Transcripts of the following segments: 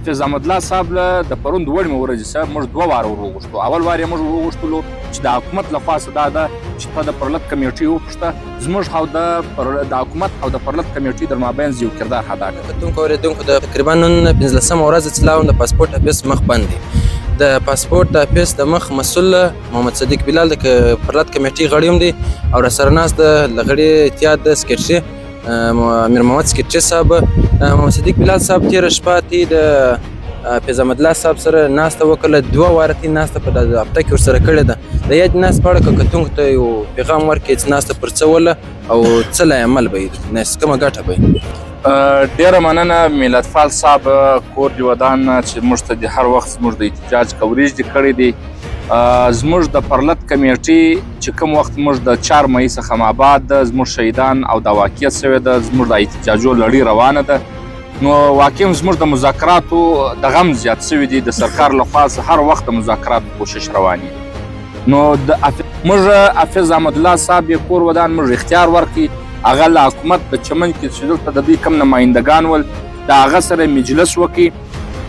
حافظ احمد الله صاحب له د پرون د وړمې ورځې څخه موږ 2 واره ور وغوښتو. اول وار یې موږ وغوښتلو چې د حکومت له خوا څه دا ده چې ته د پرلط کمیټې وپوښته زموږ او د حکومت او د پرلط کمیټې در مابین یو کردار ادا کړه. کتونکو اورېدونکو د تقریبا نن 15مه ورځ چې لا هم د پاسپورټ افیس مخ بند دی. د پاسپورټ د افیس د مخ مسؤل محمد صدیق بلال د پرلط کمیټې غړی هم دی او راسره ناست د غړي اتحاد د سکرټري امیر محمد سکرټري صاحب. محمد صدیق بلال صاحب تېره شپه د حافظ احمد الله صاحب سره ناسته وکړله. 2 واره تې ناسته په دغه هفته کې ورسره کړې ده. د یاد ناست په اړه که کتونکو ته یو پیغام ورکړې چې ناسته پر څه وله او څه له عمل به یې کومه ګټه به یې. ډیره مننه ملتپال صاحب کور دی ودان چې موږ ته د هر وخت زموږ د احتجاج کوریج دې کړی دی. زموږ د پرلط کمیټې چې کوم وخت موږ د 4 مې څخه مابعد زموږ شهیدان او د واقعیت شوی ده زموږ د احتجاجو لړۍ روانه ده. نو واقعا زموږ د مذاکراتو د غم زیات شوي دي. د سرکار لخوا هر وخت د مذاکراتو کوشش رواني. نو موږ حافظ احمد الله صاحب یې کور ودان موږ اختیار ورکړي هغه له حکومت په چمن کې چې دلته د دوی کم نمایندګان ول د هغه سره مجلس وکړي.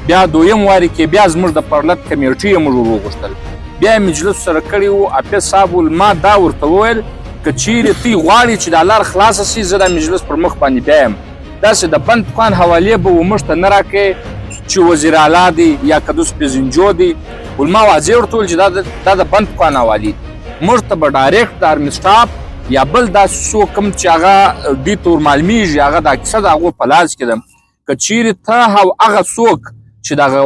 بیا دویم واري کې بیا زموږ د پرلط کمیټې یې موږ وغوښتل. بیا یې مجلس سره کړي وو. حافظ صاحب ما دا ورته وویل که چیرې تی غواړې چې دا لار خلاصه شي زه دا مجلس پر مخ باندې بیایم. داسې د بند دکان حوالې به موږ ته نه راکړې چې وزیر اعلی دی یا قدوس پېزنجو دی. ما واضح ورته وویل چې دا د بند دکان حوالې دي. موږ ته به ډایرکټ د آرمي سټاف یا بل داسې څوک کوم چې هغه دوی ته ورمعلومیږي هغه دا کیسه د هغو په لاس کې ده. که چیرې ته او هغه څوک چې دغه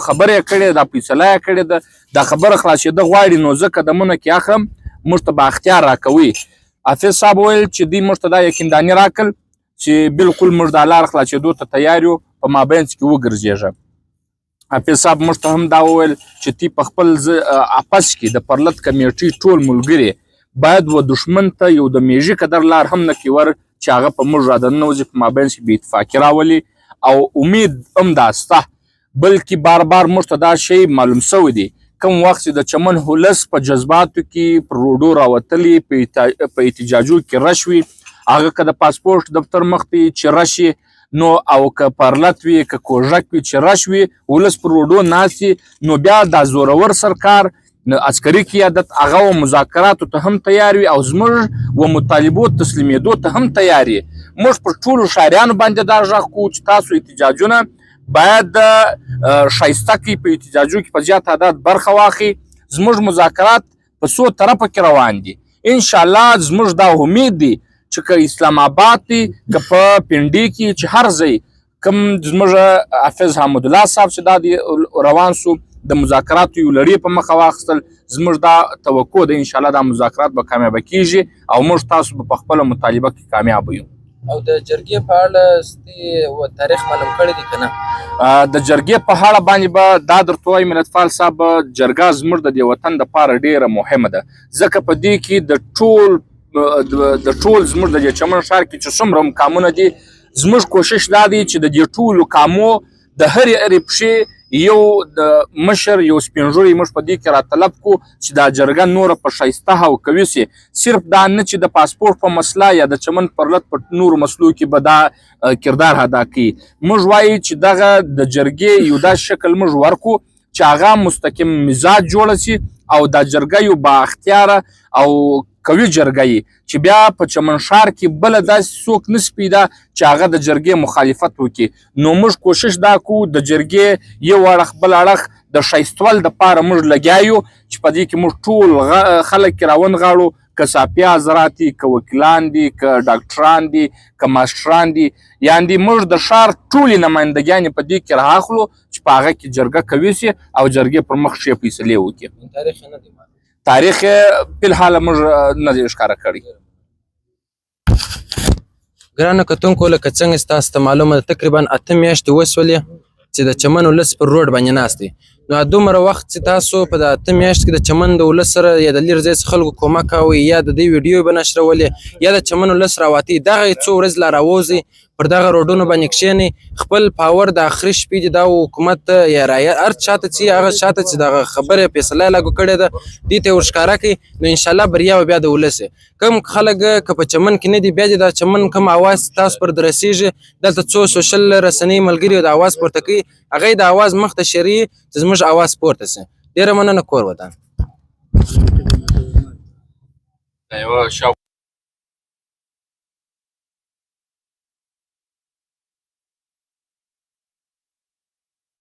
خبره یې کړې دا فیصله یې کړې ده دا خبره خلاصېده غواړي نو زه قدمونه کې اخلم موږ ته به اختیار راکوي. حافظ صاحب ویل چې دوی موږ ته دا یقینداني راکړل چې بالکل موږ د لار خلاصېدو ته تیار یو په مابینځ کې وګرځېږه. حافظ صاحب موږ ته هم دا وویل چې تی په خپل اپس کې د پرلط کمیټې ټول ملګري باید و دشمن ته یو د میژې قدر لار هم نه کړي ور چې هغه په موږ را دننوځي په مابینځ کې بې اتفاقي راولي. او امید هم دا سته بلکې بار بار موږ ته دا شی معلوم شوی دی کوم وخت چې د چمن هولس په جذباتو کې پر روډو راوتلي په احتجاجو کې رش وي هغه که د پاسپورټ دفتر مخ ته چې راشي نو او که پرلط وي که کوژک وي چې رش وي ولس پر روډو ناست نو بیا دا زورور سرکار عسکري قیادت هغه و مذاکراتو ته هم تیار وي او زموږ و مطالبو تسلیمېدو ته هم تیار وي. موږ پر ټولو ښاریانو باندې دا غږ کوو چې تاسو احتجاجونه باید ښایسته کړي په احتجاجو کې په زیات تعداد برخه واخلي. زموږ مذاکرات په څو طرفه کې روان دي. انشاءالله زموږ دا امید دی چې که اسلام آباد دی که په پنډۍ کې چې هر ځای کوم زموږ حافظ احمد الله صاحب چې دا روان سو د مذاکراتو یو لړۍ په مخه واخیستل زموږ دا توقع ده انشاءالله دا مذاکرات به کامیابه کیږي او موږ تاسو به په خپله مطالبه کې کامیاب یو. او د جرګې په اړه تاریخ معلوم کړی دی که نه؟ د جرګې په اړه باندې به دا درته وایم ملتپال صاحب جرګه زموږ د دې وطن دپاره ډېره مهمه ده ځکه په دې کې د ټول زموږ د دې چمن ښار کې چې څومره کامونه دي زموږ کوشش دا دی چې د دې ټولو کامو د هرې پښې یو د مشر یو سپینږیری موږ په دې کې راطلب کړو چې دا جرګه نوره په ښایسته او قوي سي. صرف دا نه چې د پاسپورټ په مسله یا د چمن پرلط په نورو مسلو کې به دا کردار ادا کوي. موږ وایو چې دغه د جرګې یو داسې شکل موږ ورکړو چې هغه مستقیم مزاج جوړه سي او دا جرګه یو با اختیاره او قوي جرګه یي چې بیا په چمن ښار کې بله داسې څوک نسي پیدا چې هغه د جرګې مخالفت وکړي. نو موږ کوشش دا کوو د جرګې یو اړخ بل اړخ د ښایستول دپاره موږ لګیا یو چې په دې کې موږ ټول خلک کې راونغاړو که صافي حضرات دي که وکیلان دي که ډاکټران دي که ماسټران دي یعنې موږ د ښار ټولې نمایندګیانې په دې کې رااخلو چې په هغه کې جرګه قوي سي او جرګې پر مخ ښې فیصلې وکړي. تاریخ فلحال موږ نه دی ښکاره کړی. ګرانو کتونکو لکه څنګه ستاسو ته معلومه ده تقریبا 8 میاشتې وسولې چې د چمن ولس پر روډ باندې ناست دی. نو دومره وخت چې تاسو په د 8 میاشت کې د چمن د ولس سره یا د لیر ځای څخه خلکو کومک کوئ یا د دې ویډیو به نشرولې یا د چمن ولس راواتي دغه څو ورځې لا راوځي پر دغه روډونو باندې کښېنئ خپل پاور د آخري شپې د دا حکومت یا رایه هر چاته چې هغه شاته چې دغه خبرې فیصله یې لاګو کړې ده دې ته یې ورښکاره کړي نو انشاءالله بریا به بیا د ولس کم خلک که په چمن کې نه دي بیا دې دا چمن کم اواز تاسو پر رسیږي دلته څو سوشل رسنۍ ملګري د اواز پورته کوي هغه د اواز مخ ته شریي چې زموږ اواز پورته سي ډېره مننه کور ودان